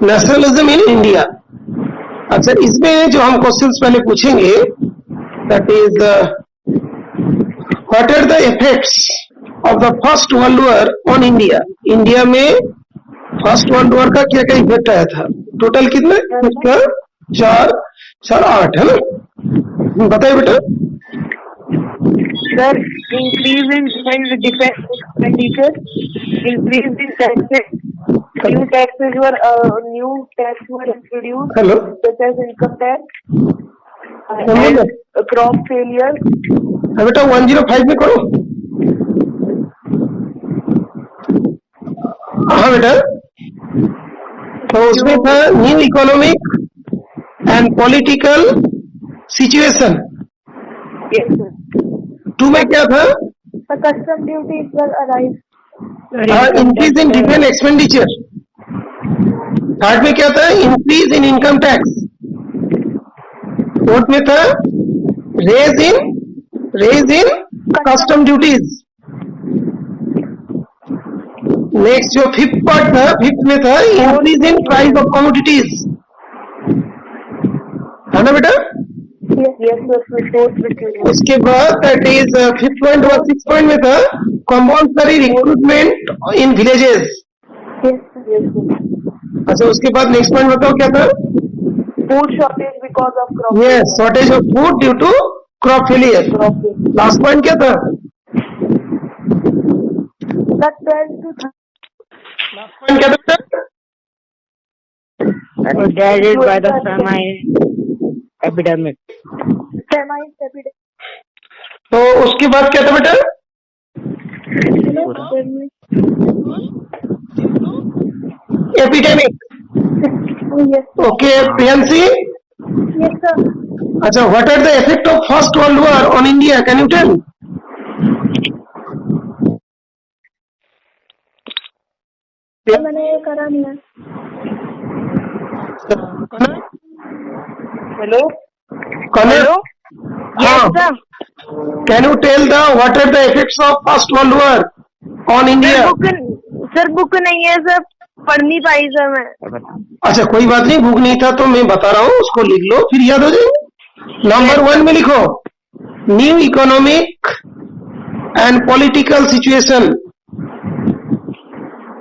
Nationalism in India. अच्छा, इसमें जो हम क्वेश्चंस पहले पूछेंगे, that is what are the effects of the first world war on India. India में फर्स्ट वर्ल्ड वॉर का क्या क्या इफेक्ट आया था? टोटल कितने? इसका 4 8 है ना? बताइए बेटा। Sir, increase in defense expenditure, increase in taxes, new taxes were introduced, hello, such as income tax and crop failure. बेटा 105 में करो। हाँ बेटा, तो उसमें था new economic and political situation. Yes, sir. 2 में क्या था? The custom duties were arise. Increase in defence expenditure. 3rd में क्या था? इंक्रीज इन इनकम टैक्स। 4th में था raise in custom duties. Next जो 5th पार्ट था, 5th में था increase in price of commodities, है ना बेटा? Yes, sir. उसके बाद दैट इज 5th पॉइंट और 6th पॉइंट में था compulsory recruitment in villages. Yes, sir. अच्छा, उसके बाद नेक्स्ट पॉइंट बताओ क्या था? Food shortage because of crop yes, shortage of food due to crop failure. Last point क्या था? That 12 to लास्ट पॉइंट क्या था? Deaded by the famine epidemic. famine epidemic. तो उसके बाद क्या था बेटा? Epidemic. Yes, okay, Priyanshi. yes, sir. अच्छा, what are the effect of First world war on India? Can you tell? मैंने करा नहीं है। Hello. Hello? Yes, sir. Can you tell what are the effects of First World War on India? Sir book नहीं है sir, पढ़ नहीं पाई sir मैं। अच्छा, कोई बात नहीं, बुक नहीं था तो मैं बता रहा हूँ, उसको लिख लो, फिर याद हो जाएगा। नंबर 1 में लिखो new economic and political situation.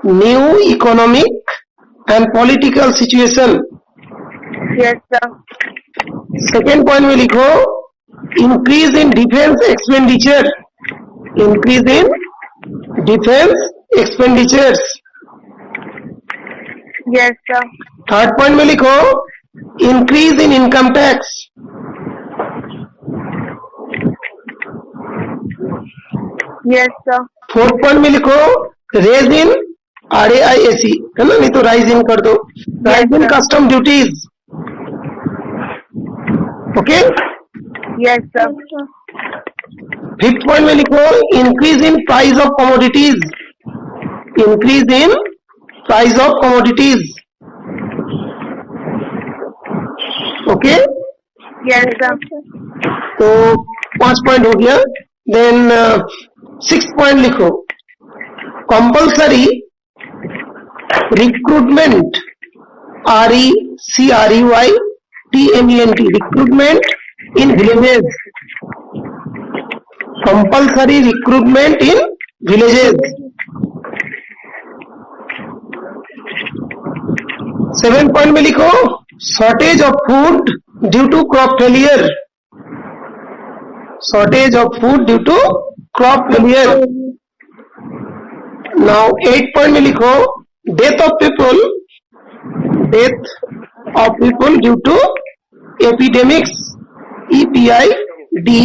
New economic and political situation. Yes sir. Second point में लिखो increase in defence expenditure. Increase in defence expenditures. Yes sir. Third point में लिखो इंक्रीज इन income tax. Yes sir. Fourth point में लिखो raise इन RAIAC, है ना, नहीं तो राइज इन कर दो, rise in custom duties. Okay, yes sir. Fifth point में लिखो increase in price of commodities. Increase in price of commodities. Okay, yes sir. तो 5 पॉइंट हो गया। देन 6th पॉइंट लिखो compulsory recruitment, RECREYTMENT, recruitment in villages. Compulsory recruitment in villages. 7th point में लिखो shortage of food due to crop failure. Shortage of food due to crop failure. Now 8th point में लिखो death of people due to epidemics, EPIDMICS।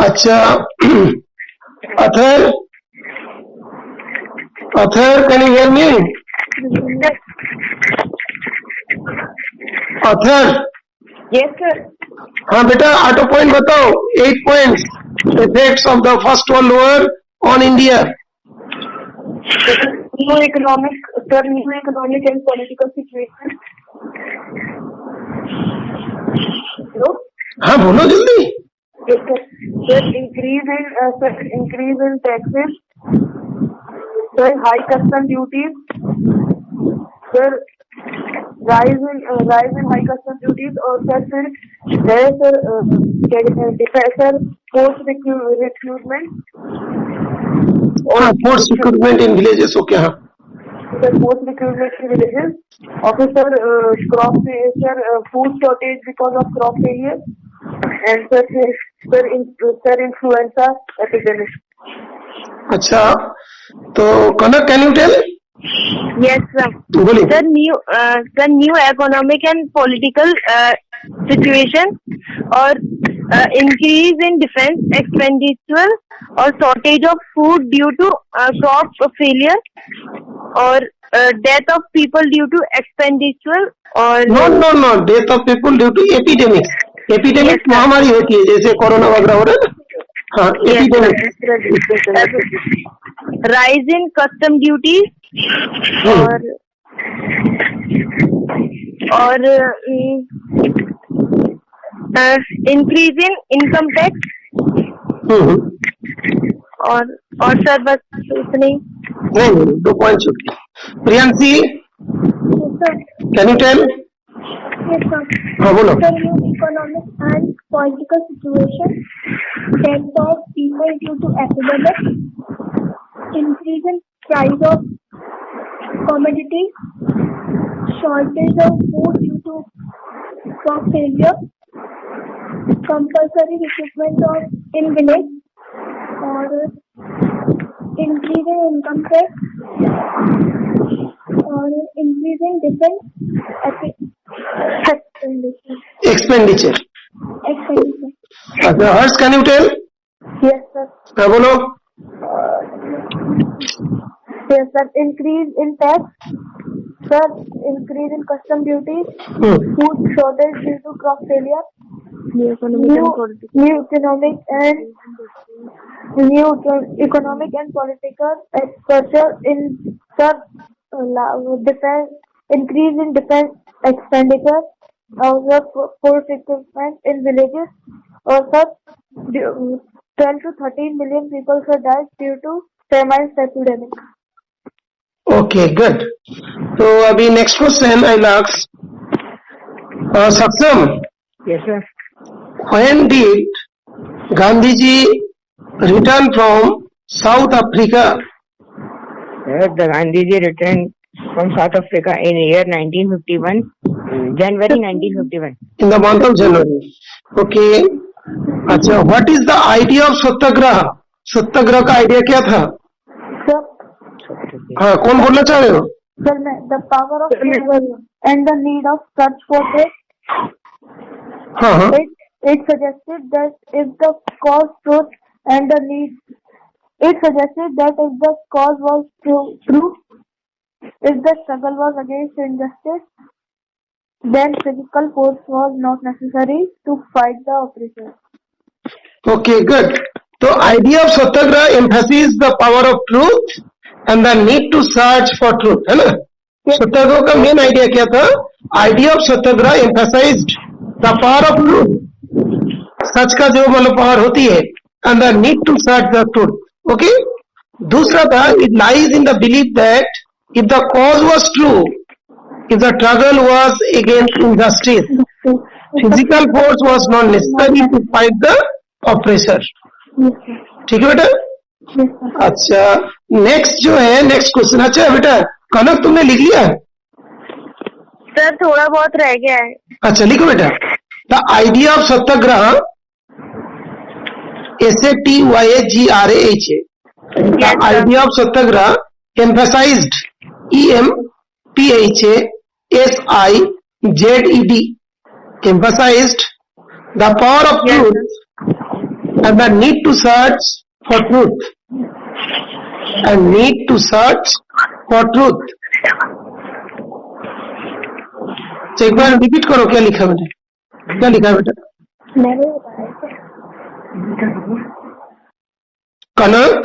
अच्छा, Athar can you hear me? Athar, yes sir. हाँ बेटा, ऑटो point बताओ 8 points effects of the first world war on India. New economic and political situation. Hello, हाँ बोलो जल्दी। Sir increase in taxes, Sir, high custom duties. Sir, rise in high custom duties. और sir है sir sir post recruitment. हाँ, force recruitment in villages. Okay. हाँ. Sir, post recruitment in villages. Officer, crop sir, food shortage because of crop failure. And sir influenza epidemic. अच्छा, तो Kanak, can you tell? Yes, sir. बोलिए. The new economic and political situation or increase in defense expenditure or shortage of food due to crop failure or death of people due to expenditure or no, death of people due to epidemic. Epidemic महामारी होती है, जैसे corona वगैरह हो रहा है ना. हाँ, epidemic. rise in custom duties or increase in income tax और सर बस इतने ही. नहीं, 2 points. Priyanshi, can you tell? Yes, sir. हाँ, बोलो. The new economic and political situation, death of people due to epidemic, increase in price of commodities, shortage of food due to crop failure, compulsory recruitment of in village, और increase in income tax, और increase in defense expenditure. अच्छा, Harsh, can you tell? Yes, sir. हाँ, बोलो. Yes, sir. Increase in tax. Sir, increase in custom duties. Food shortage due to crop failure. New economic and political pressure in sir defense. Increase in defense expenditure. Also, force recruitment in villages. Also, 12 to 13 million people have died due to famine epidemic. Okay, good. तो अभी next question I last. सक्षम, Yes, sir. when did Gandhiji return from South Africa? The Gandhiji returned from South Africa in year 1951, January 1951. In the month of January. Okay. अच्छा, what is the idea of सत्याग्रह? सत्याग्रह का idea क्या था? Sir, हाँ, कौन बोलना चाह रहे हो? sir, the power of truth and the need of search for it. हाँ, हाँ. It suggested that if the cause truth and the need, it suggested that if the cause was true, if the struggle was against injustice, then physical force was not necessary to fight the oppressor. Okay, good. तो idea of Satyagraha emphasizes the power of truth and the need to search for truth, है ना? सत्याग्रह का main idea क्या था? Idea of Satyagraha emphasized the power of truth. सच का जो मतलब power होती है, and the need to search the truth. Okay? दूसरा था, it lies in the belief that if the cause was true, if the struggle was against injustice, physical force was not necessary to fight the oppressor. ठीक है बेटा? अच्छा, next जो है, next question. अच्छा बेटा, कनक तुमने लिख लिया? सर थोड़ा बहुत रह गया है. अच्छा, लिखो बेटा. The idea of Satyagraha, SATYAGRAH. The idea of Satyagraha emphasized EMPHASIZED, emphasized the power of truth and the need to search for truth. And need to search for truth. तो एक बार रिपीट करो, क्या लिखा मैंने? क्या लिखा बेटा? कनक,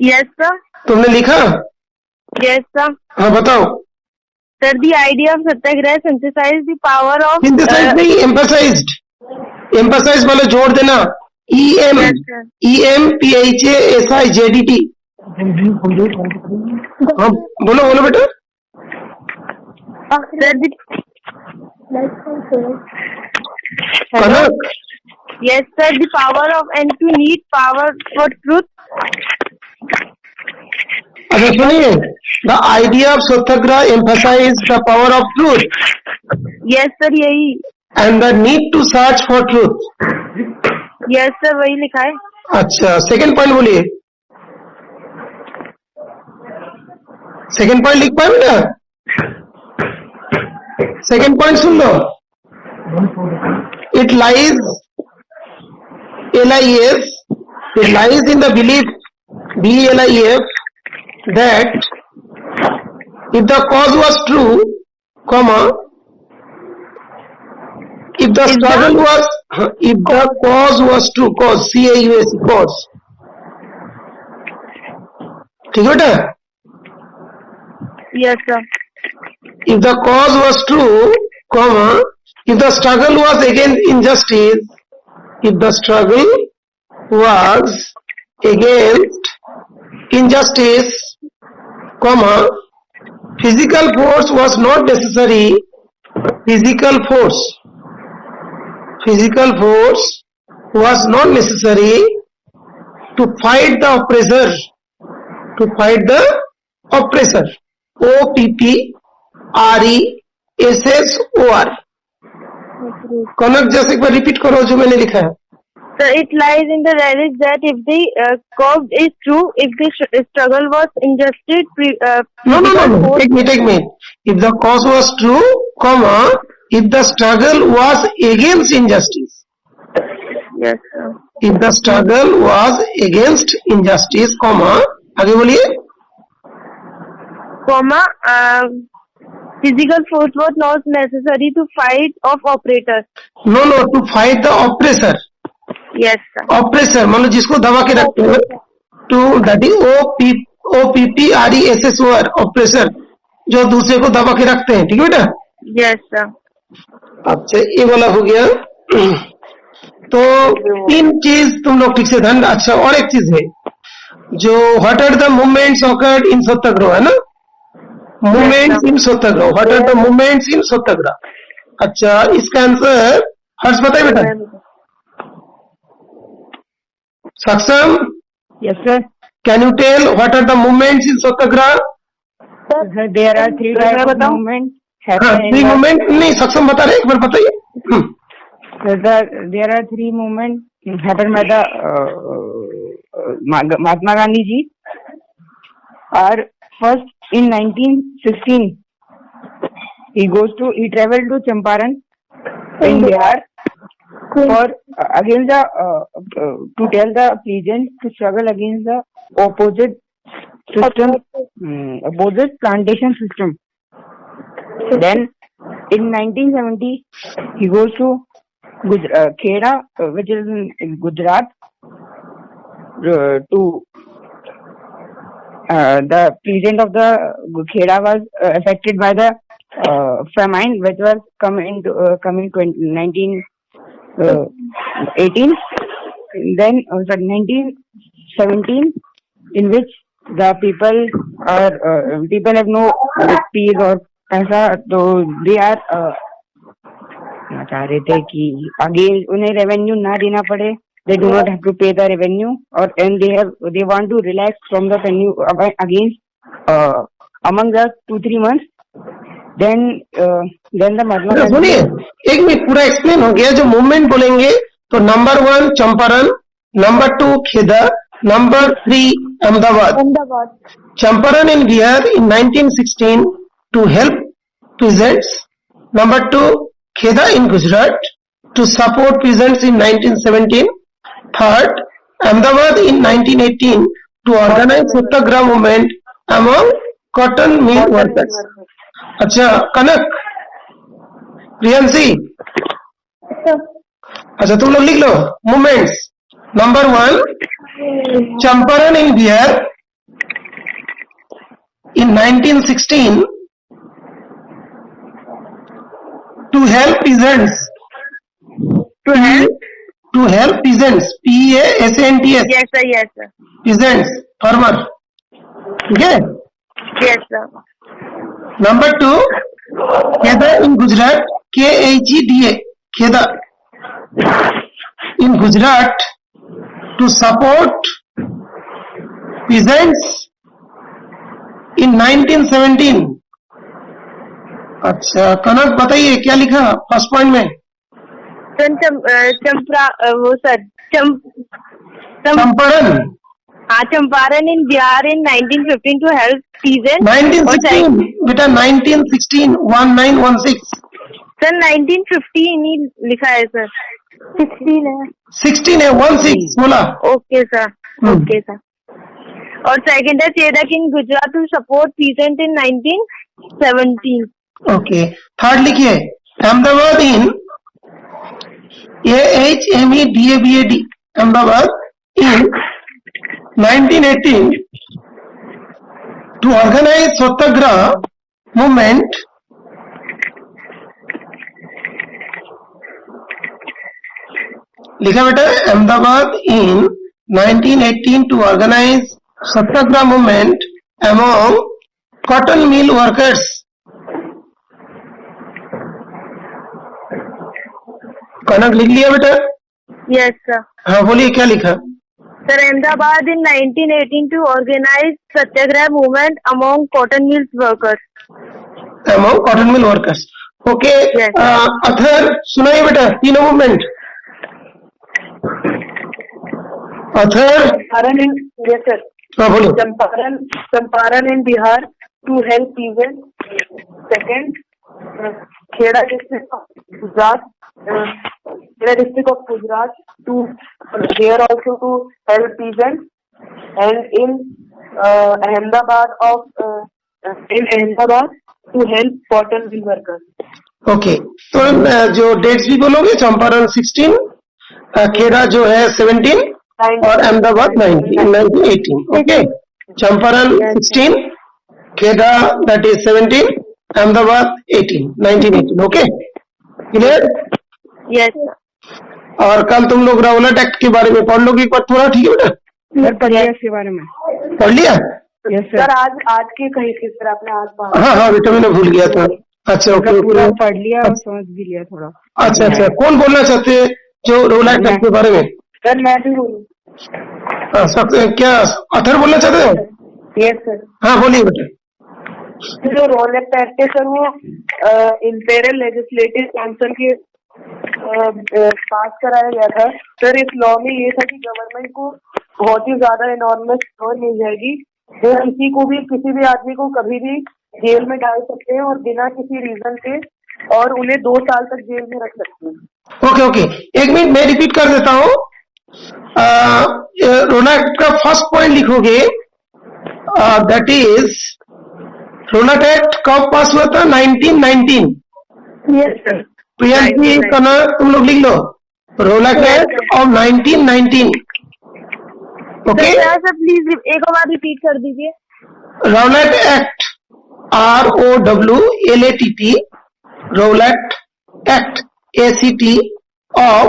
Yes, sir. तुमने लिखा? Yes, sir. हाँ, बताओ. Sir, the idea of Satyagraha synthesized the power of synthesize नहीं, एम्फसाइज्ड. एम्फसाइज मतलब जोड़ देना. EMPHASIZED. हाँ बोलो बोलो बेटा। Sir, the, Kanak yes, sir, the power of and to need power for truth. अच्छा सुनिए, the idea of satyagraha emphasize the power of truth Yes, sir, यही. And the need to search for truth. Yes, sir, वही लिखा है. अच्छा second point बोलिए, second point लिख पाए बेटा? सेकंड पॉइंट सुन लो, it lies LIF, it lies in the belief BLIF that if the cause was true, comma, if the struggle was, if the cause was true, cause CAUS cause, ठीक है बेटा? Yes, sir. If the cause was true, comma, if the struggle was against injustice, if the struggle was against injustice, comma, physical force was not necessary, physical force was not necessary to fight the oppressor, OPPRESSOR। कनक जैसे एक बार repeat करो जो मैंने लिखा है। So it lies in the reality that if the cause is true, if the struggle was injustice, No. Take me. If the cause was true, comma, if the struggle was against injustice. Yes, sir. If the struggle was against injustice, comma, आगे बोलिए। Comma, physical force was not necessary to fight of operators. No, to fight the oppressor. Yes, sir. Oppressor मतलब जिसको दबा के रखते हैं, to that is OPPRESSOR, oppressor, जो दूसरे को दबा के रखते हैं, ठीक है बेटा? Yes, sir. अच्छा ये वाला हो गया। तो तीन चीज तुम लोग ठीक से ध्यान। अच्छा और एक चीज है जो what are the movements occurred in satyagraha, है ना? Movements in satyagraha, what are the movements in satyagraha. अच्छा इसका आंसर हर्ष बताइए बेटा। Saksham? Yes, sir. Can you tell what are the movements in satyagraha? Sir, there are three types of movements हाँ happen three in movement नहीं, सक्षम बता रहे, एक बार बताइए। there are three movements happened by the Mahatma Gandhi ji. Are first in 1916 he traveled to Champaran in Bihar for against the to tell the peasants to struggle against the opposite plantation system. Then in 1970 he goes to Kheda, which is in Gujarat, to the president of the Kheda was affected by the famine which was coming 1918. Then 1917 in which the people have no rupees or पैसा, तो they are चाह रहे थे कि again उन्हें revenue ना देना पड़े, they do not have to pay the revenue, or and they want to relax from the revenue against among the 2-3 months. Then the Mahatma Gandhi। सुनिए एक मिनट, पूरा एक्सप्लेन हो गया। जो मूवमेंट बोलेंगे तो number 1 Champaran, number 2 Kheda, number 3 Ahmedabad. Champaran in Bihar in 1916 to help peasants. Number 2, Kheda in Gujarat to support peasants in 1917. Third, Ahmedabad in 1918 to organize Satyagraha movement among cotton mill workers. अच्छा कनक, प्रियंसी, अच्छा तुम लोग लिख लो movements. Number 1 Champaran in Bihar in 1916 to help peasants, peasants, PEASANTS, Yes, sir. Yes, sir. peasants, farmer ठीक है. Yes, sir. Number 2, Kheda in Gujarat, KHEDA, Kheda in Gujarat to support peasants in 1917. अच्छा, कनक बताइए क्या लिखा फर्स्ट पॉइंट में? चंपारण. हाँ, Champaran in Bihar in 1915 to help peasants. 1916 बेटा, 1916 1916. Sir 1915 ही लिखा है सर. 16 है. 16 है, 16 बोला. Okay sir. Okay sir. और सेकंड है चेदक in Gujarat to support peasant in 1917. Okay. Third लिखिए अहमदाबाद इन AHMEDABAD, Ahmedabad in 1918 to organize Satyagraha movement लिखा बेटा, Ahmedabad in 1918 to organize Satyagraha movement among cotton mill workers. कनक लिख लिया बेटा? Yes sir. हाँ बोलिए क्या लिखा? Sir Ahmedabad in 1918 to organise satyagraha movement among cotton mills workers. among cotton mill workers. Okay. Yes. Athar सुनाइए बेटा तीनों मूवमेंट. अथर. Yes sir. हाँ बोलो. Champaran in Bihar to help peasant. Second Kheda district of Gujarat. Kheda district of Gujarat to there also to help peasant. And in Ahmedabad to help cotton mill workers. Okay. तो जो dates भी बोलोगे, चंपारण 16, खेड़ा जो है 17 और Ahmedabad 1918. Okay. Champaran 16, Kheda that is 17, Ahmedabad 18 1918. Okay clear. Yes. और कल तुम लोग रौलट एक्ट के बारे में पढ़ लोगे एक बार थोड़ा. ठीक है बेटा, सर पढ़िए इसके बारे में. पढ़ लिया? Yes sir sir. आज की कही थी सर आपने आज बात. हाँ हाँ बेटा, मैंने भूल गया था. अच्छा ओके पूरा ओके. पढ़ लिया और समझ भी लिया थोड़ा. अच्छा अच्छा, कौन बोलना चाहते हैं जो रौलट एक्ट के बारे में? सर मैं भी बोलूँ. हाँ, क्या अथर बोलना चाहते हो? Yes sir. हाँ बोलिए बेटा. जो रोल एक्ट है सर वो इंपेरियल लेजिस्लेटिव काउंसिल के पास कराया गया था. सर इस लॉ में ये था कि गवर्नमेंट को बहुत ही ज्यादा इनॉर्मस पावर मिल जाएगी. वो किसी भी आदमी को कभी भी जेल में डाल सकते हैं और बिना किसी रीजन के, और उन्हें 2 साल तक जेल में रख सकते हैं. ओके ओके, एक मिनट मैं रिपीट कर देता हूँ. रोला एक्ट का फर्स्ट पॉइंट लिखोगे, दैट इज रोलट एक्ट कब पास हुआ था? 1919. Yes sir. प्रियंकी कनक तुम लोग लिख लो, Rowlatt Act of 1919. Okay. Sir please एक बार रिपीट कर दीजिए. Rowlatt Act ROWLATT, Rowlatt Act ACT of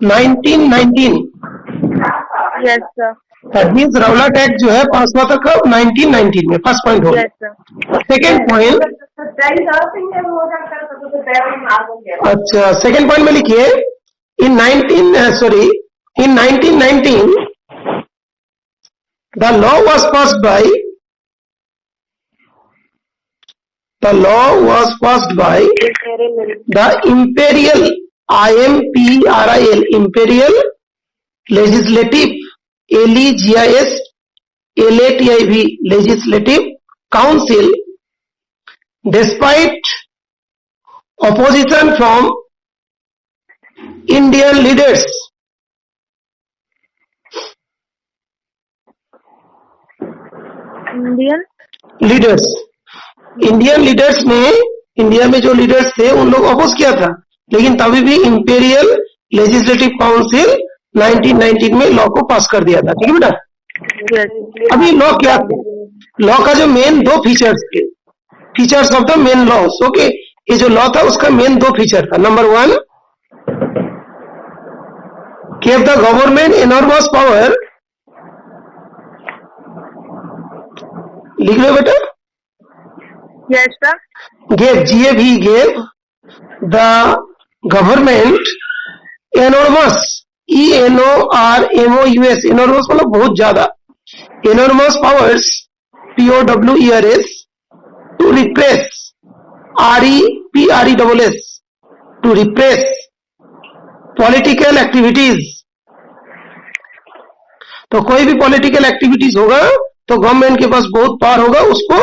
1919. Yes sir. That means Rowlatt Act जो है पास हुआ था कब? 1919 में. फर्स्ट पॉइंट हो. Yes sir. Second point. अच्छा, सेकेंड पॉइंट में लिखिए in 1919 the law was passed by the imperial imperial legislative legislative council, despite opposition from Indian leaders. Indian leaders ने, इंडिया में जो लीडर्स थे उन लोग अपोज किया था, लेकिन तभी भी इंपेरियल लेजिस्लेटिव काउंसिल 1919 में लॉ को पास कर दिया था. ठीक है बेटा. अभी लॉ क्या था? लॉ का जो मेन 2 फीचर्स थे, features of the main loss. Okay, ये जो लॉ था उसका मेन 2 फीचर था. Number 1, gave the government enormous power लिख लो बेटा। Yes, sir. gave, gave the government enormous, enormous, enormous मतलब बहुत ज्यादा, enormous powers, powers, to repress, repress, to repress political activities। तो कोई भी पॉलिटिकल एक्टिविटीज होगा तो गवर्नमेंट के पास बहुत पावर होगा उसको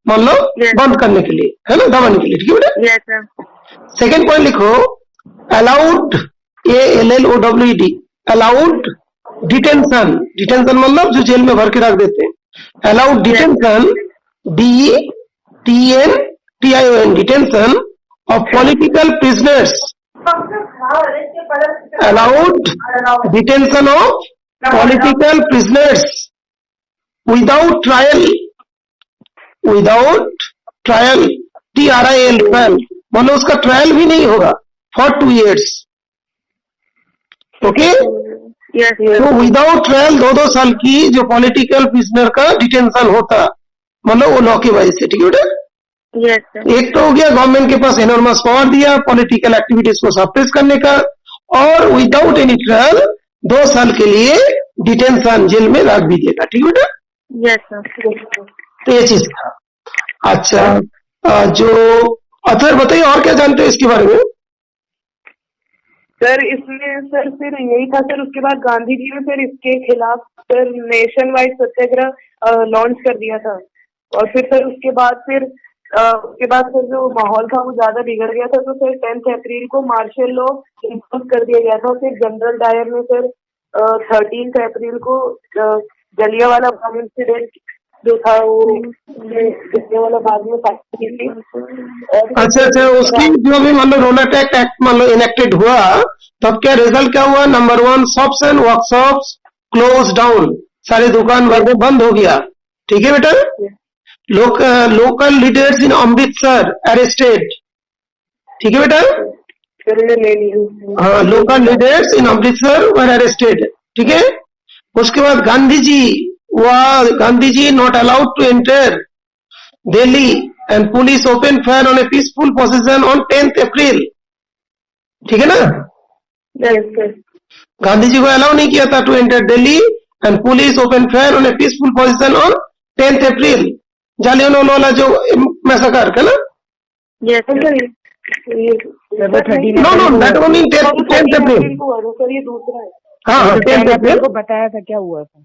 मान लो Yes. बंद करने के लिए, है ना, दबाने के लिए, ठीक है बेटा। Yes, sir. सेकेंड पॉइंट लिखो, allowed, ALLOWED, allowed detention, detention मतलब जो जेल में भर के रख देते हैं, allowed detention, DETENTION, detention of political prisoners, allowed detention of political prisoners without trial, without trial, TRIAL, trial मतलब उसका ट्रायल भी नहीं होगा for 2 years, okay. Yes, yes. तो विदाउट ट्रायल 2-2 साल की जो पॉलिटिकल प्रिजनर का डिटेंशन होता मतलब वो लॉ की वजह से, ठीक है बेटा। Yes, sir. एक तो हो गया गवर्नमेंट के पास एनॉर्मस पावर दिया पॉलिटिकल एक्टिविटीज को सप्रेस करने का, और विदाउट एनी ट्रायल 2 साल के लिए डिटेंशन जेल में रख भी देगा, ठीक है बेटा। Yes, sir. तो ये चीज था। अच्छा, जो अथर बताइए और क्या जानते हैं इसके बारे में। सर इसमें सर फिर यही था सर, उसके बाद गांधी जी ने फिर इसके खिलाफ सर नेशन वाइड सत्याग्रह लॉन्च कर दिया था, और फिर सर उसके बाद फिर जो माहौल था वो ज्यादा बिगड़ गया था, तो सर 10 अप्रैल को मार्शल लॉ इम्पोज कर दिया गया था। फिर जनरल डायर ने सर 13 अप्रैल को जलियांवाला बाग इंसिडेंट जो था वो जलियांवाला बाग में फांसी की थी। अच्छा, उसकी जो भी मान लो रोलर एक्ट मान लो इनेक्टेड हुआ, तब क्या रिजल्ट क्या हुआ, number 1 shops and workshops close down, सारे दुकान बंद हो गया, ठीक है बेटा। Local leaders in Amritsar arrested, ठीक है बेटा। फिर उन्हें ले लिया। हाँ, local leaders in Amritsar were arrested, ठीक है। उसके बाद Gandhi ji not allowed to enter Delhi and police open fire on a peaceful position on 10 April, ठीक है ना। गांधी जी को अलाउ नहीं किया था to enter Delhi and police open fire on a peaceful position on 10 April, Jallianwala जो मैसेकर है ना। Yes, sir. No that only 10 April. Sir ये दूसरा है। हाँ 10 अप्रैल को बताया था क्या हुआ था।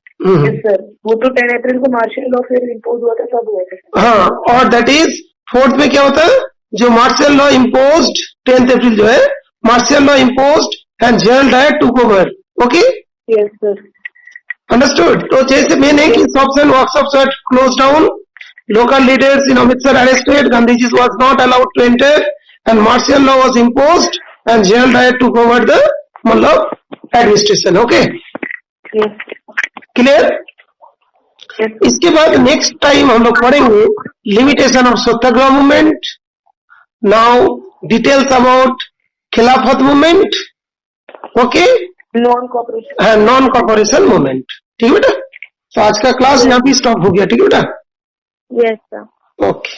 यस सर, वो तो 10 अप्रैल को मार्शल लॉ फिर इम्पोज हुआ था, सब हुआ था। हाँ, और दैट इज 4th में क्या होता है, जो मार्शल लॉ इम्पोज्ड 10 अप्रैल जो है martial law imposed and general Dyer took over, okay. Yes sir. Understood. तो जैसे मेन है कि shops and workshops were closed down, local leaders in Amritsar arrested, Gandhi ji was not allowed to enter and martial law was imposed and general Dyer took over the मतलब administration, okay clear. इसके बाद next time हम लोग पढ़ेंगे limitation of satyagraha movement, now details about Khilafat movement, okay, non corporation movement, ठीक है बेटा। तो आज का क्लास यहाँ भी स्टॉप हो गया, ठीक है बेटा। Yes, sir. ओके।